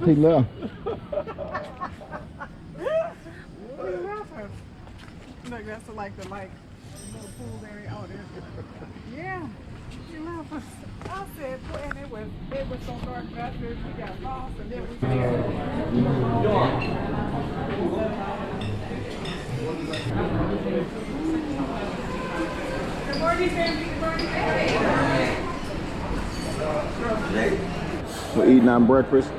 He left. Look, that's like the little pool area. Oh, there's yeah. She left us. I said, and it was so dark back there. We got lost, and then we Good morning, family. Good morning. We're eating our breakfast.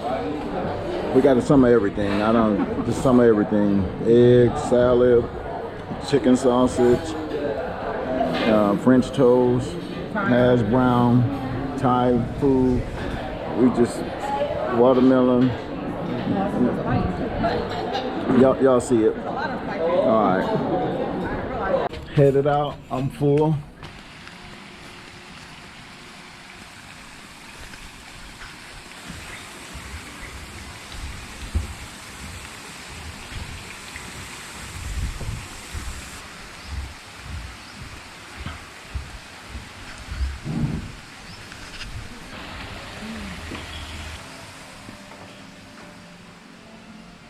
We got some of everything. Just some of everything. Eggs, salad, chicken sausage, French toast, hash brown, Thai food. We just watermelon. Y'all see it. All right. Headed out. I'm full.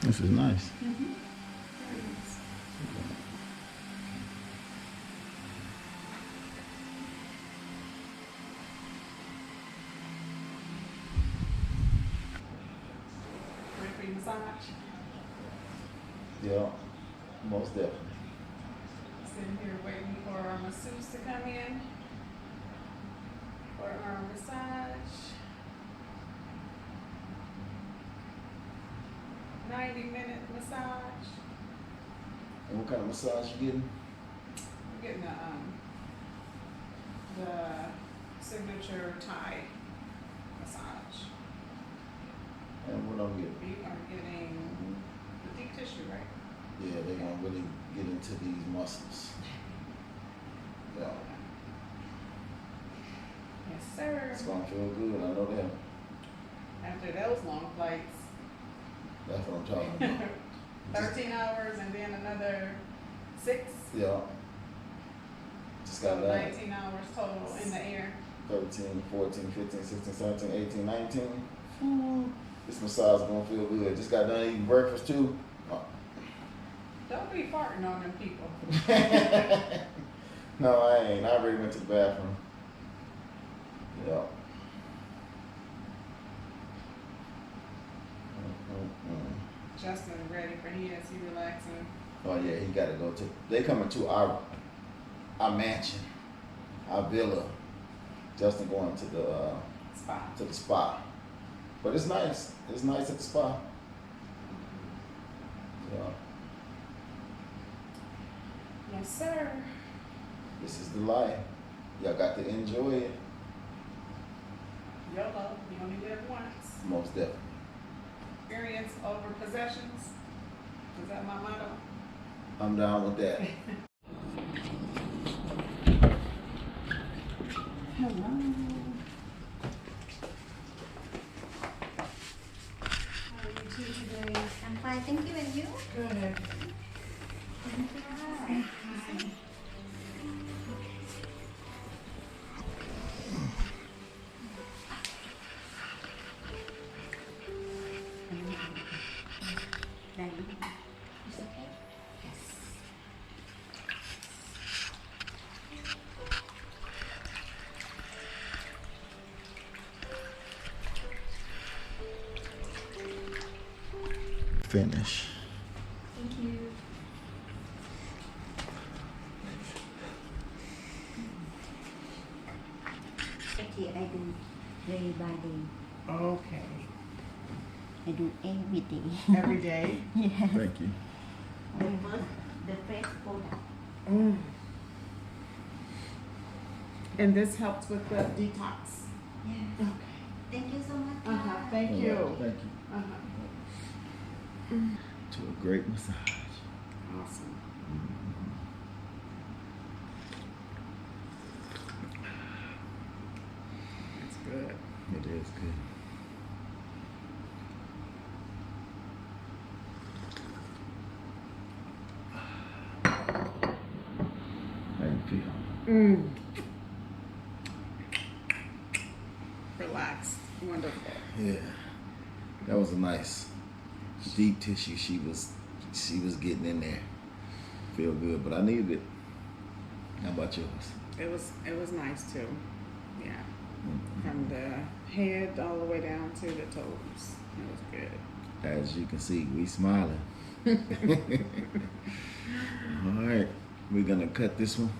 This is nice. Ready for your massage? Yeah, most definitely. Sitting here waiting for our masseuse to come in for our massage. 90-minute massage. And what kind of massage you getting? I'm getting the signature Thai massage. And what I'm getting? We are getting the deep tissue, right? Yeah, they're gonna really get into these muscles. Yeah. Yes, sir. It's gonna feel good, I know that. After those long flights, That's what I'm talking about. 13 hours and then another 6. Yeah. Just got So that. 19 hours total in the air. 13, 14, 15, 16, 17, 18, 19. This massage is gonna feel good. Just got done eating breakfast too. Don't be farting on them people. No, I ain't. I already went to the bathroom. Yeah. Justin ready for his. He relaxing. Oh yeah, he got to go to. They coming to our mansion, our villa. Justin going to the Spa. To the spa, but it's nice. It's nice at the spa. Yeah. Yes, sir. This is the life. Y'all got to enjoy it. YOLO. You only live once. Most definitely. Experience over possessions. Is that my motto? I'm down with that. Hello. How are you two today? I'm fine, thank you, and you? Good. Hi. It's okay? Yes. Finish. Thank you. Okay, I do day by day. Okay. I do every day. Every day? Yeah. Thank you. The first product. Mm. And this helps with the detox. Yeah. Okay. Thank you so much. Thank you. Thank you. To a great massage. Awesome. That's good. It is good. How you feel? Relaxed. Wonderful. Yeah, that was a nice deep tissue. She was getting in there. Feel good, but I needed it. How about yours? It was nice too. Yeah. From the head all the way down to the toes. It was good. As you can see, we smiling. All right, we're gonna cut this one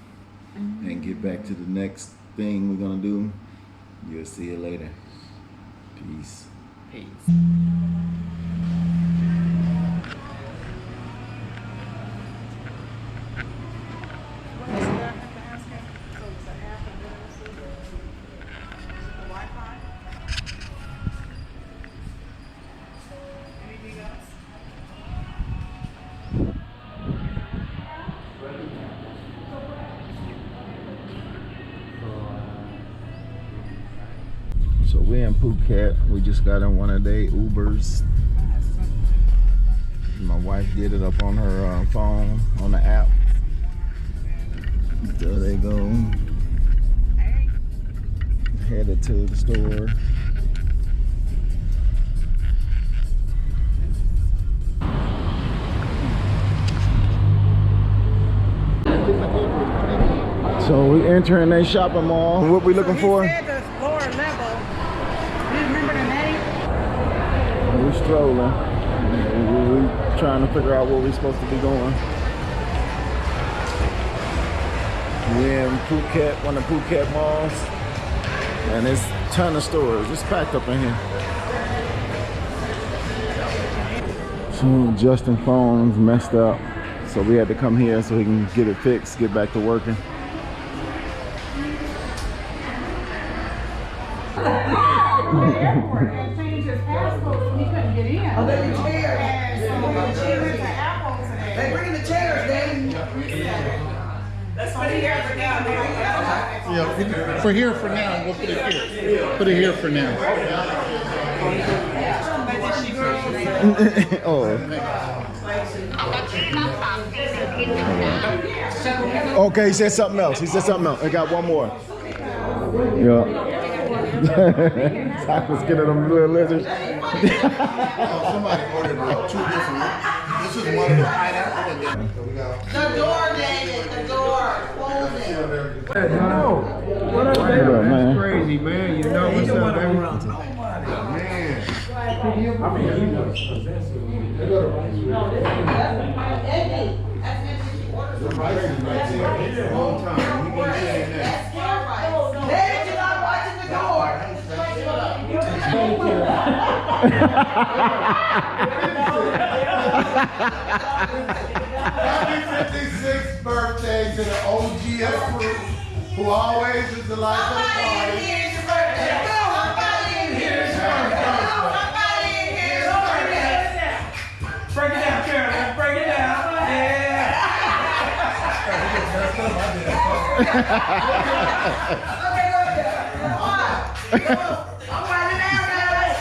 and get back to the next thing we're gonna do. You'll see it later. Peace. Peace. What else did I have to ask him? So it's an app and then also the Wi-Fi? Anything else? So we're in Phuket. We just got in one of their Ubers. My wife did it up on her phone on the app. There they go. Hey. Headed to the store. So we entering a shopping mall. What we looking for? He said the lower level. Do you remember the name? We strolling. We trying to figure out where we're supposed to be going. We're in Phuket, one of the Phuket malls. And there's a ton of stores. It's packed up in here. So Justin's phone's messed up. So we had to come here so he can get it fixed, get back to working. Airport and changed his passport so he couldn't get in. Oh, they the chairs. And so he went to Apple today. They bring the chairs, Dave. Let's put it here for now. Yeah, for here for now. We'll put it here. Put it here for now. Oh. Okay, he said something else. He said something else. I got one more. Yeah. I was getting them little lizards. Somebody ordered like 2 different ones. This is one of the pineapple. The door, David. The door. Close it. No. What up, What man? up, man? That's crazy, man. You know what's up, baby? Man. The price is right there. It's a long time. We've been saying that. David, you're not watching the door. Happy 56th birthday to the OGS crew, who always is the life of the party. Here's your birthday. Somebody in here is your birthday. Somebody in here is your birthday. Break it down, Carolyn. Break it down. I'm writing it down, guys.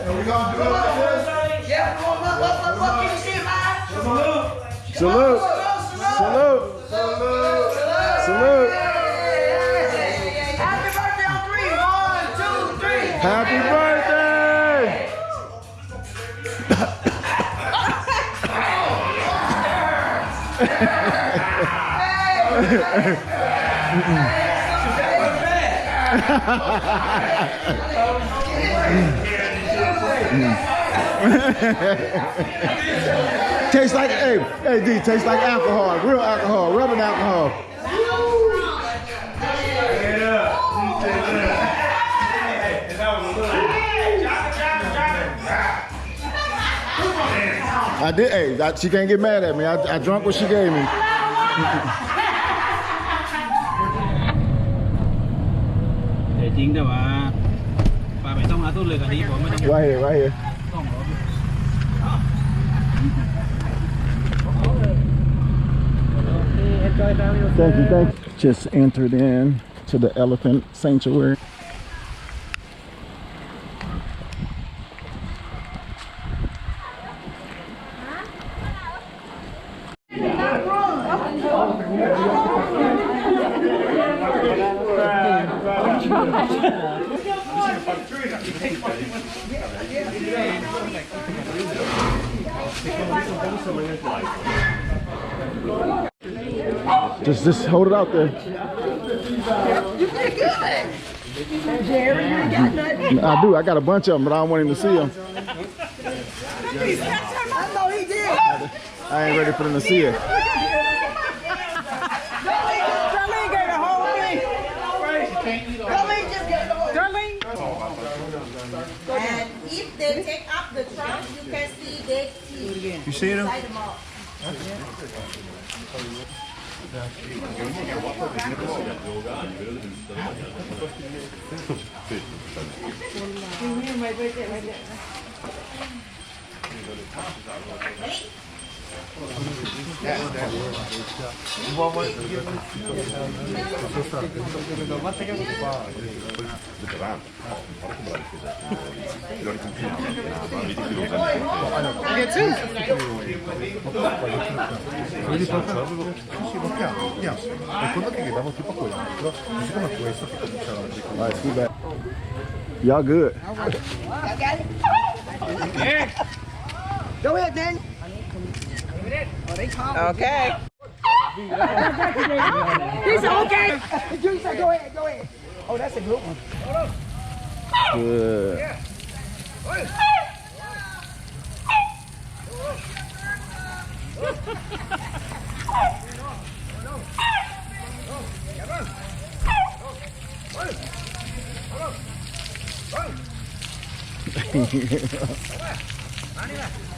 And we're gonna do it like this. Yeah, what can you see, man? Salute. Salute. Salute. Happy birthday on 3. 1, 2, 3. Happy birthday. Tastes like, hey D, tastes like alcohol, real alcohol, rubbing alcohol. Hey, that was a little I did. Hey, she can't get mad at me. I drunk what she gave me. แต่จริงแต่ว่าป้าไม่ต้องหาตู้เลยกันดีผมไม่ต้อง Right here, right here. ต้องรอ Thank you, thank you. Just entered in to the elephant sanctuary. Just hold it out there. I do. I got a bunch of them, but I don't want him to see them. I know he did. I ain't ready for them to see it. Darlene gave the whole thing. Darlene just gave the whole thing. And if they take up the trunk, you can see dead teeth. You see them? Inside the mouth. Alright, scoot back. Y'all good. Go ahead, Dan. Okay. He's okay. You say go ahead, go ahead. Oh, that's a good one. Good.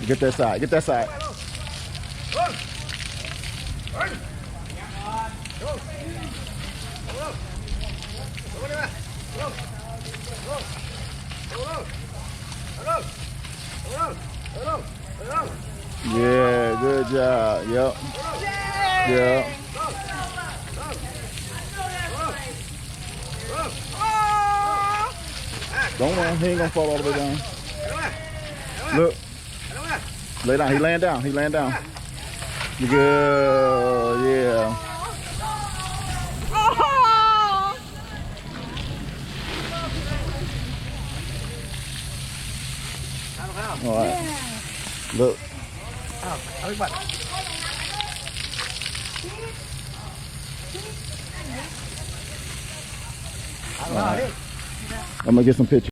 Get that side. Get that side. Yeah, good job. Yep. Yep. Don't worry, he ain't gonna fall all the way down. Look. Lay down. He laying down. He laying down. Good. Yeah. All right. Look. All right. I'm gonna get some pictures.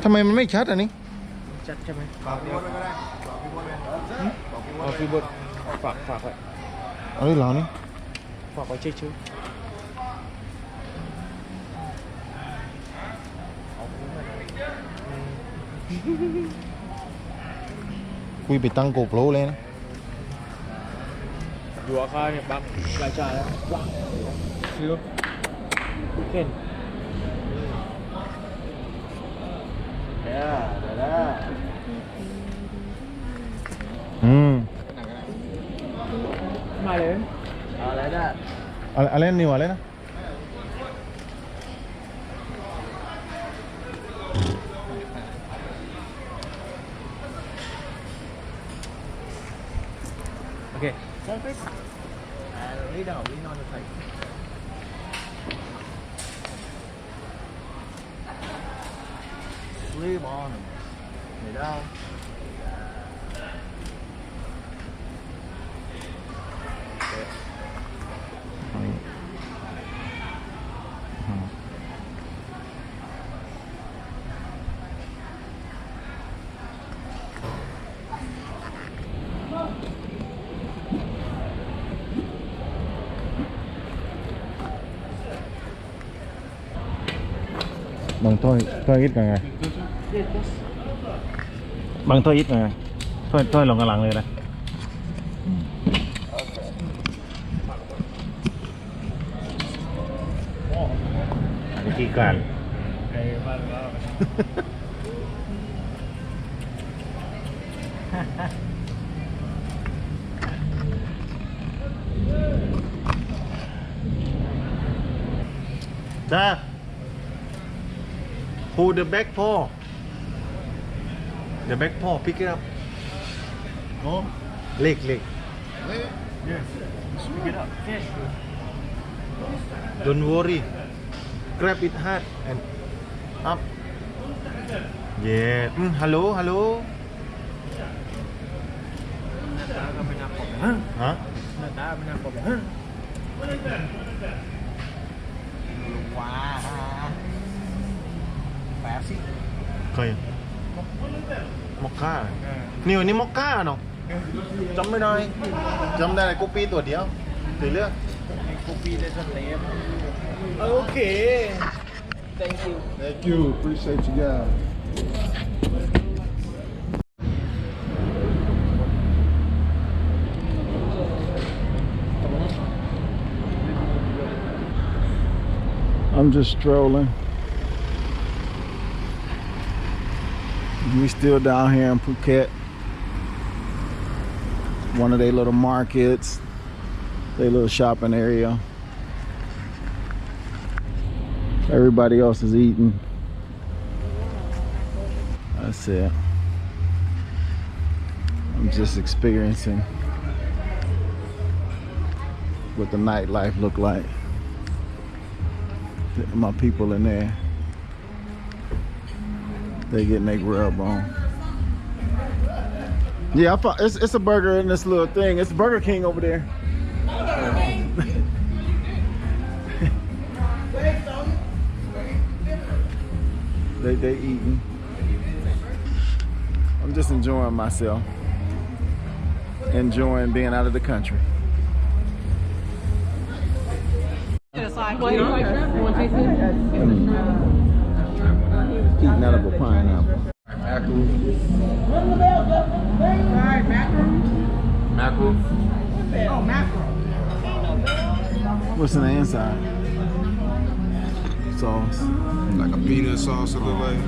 ทำไมมันไม่ชัดอันนี้ ชัดใช่ไหมฝากไว้ก็ได้เอาฟีบดฝากไว้ เอาดิเหรอนี่ ฝากไว้ชื่อ คุยไปตั้งโกโปรเลยนะ อยู่อาคารเนี่ยบักรายชาแล้วว้าวซื้อเข็นมาเลยอะไรได้อะไรนิวอะไรนะโอเคlean on the plate sleep on ไม่ได้ bằng thôi ít cả ngày bằng thôi ít cả ngày thôi lòng cả lằngเลยนะวิธีการจ้า Hold the back paw the back paw pick it up Oh, leg leg? yes pick it up don't worry grab it hard and up yeah hello hello ฮะ Khơi Mocca nhiềuนี่ Mocca nó chấmไม่ได้จำได้เลยกูปีตัวเดียวถือเลือกกูปีได้สเต็ปโอเค thank you Thank you. Appreciate you guys. I'm just strolling. We still down here in Phuket. One of their little markets, their little shopping area. Everybody else is eating. That's it. I'm just experiencing what the nightlife look like. My people in there, they getting their grub on. Yeah, I thought it's a burger in this little thing. It's Burger King over there. they eating. I'm just enjoying myself, enjoying being out of the country. Eating out of a pineapple. Mackerel. Mackerel. Oh, mackerel. What's in the inside? Sauce. Like a peanut sauce or look like.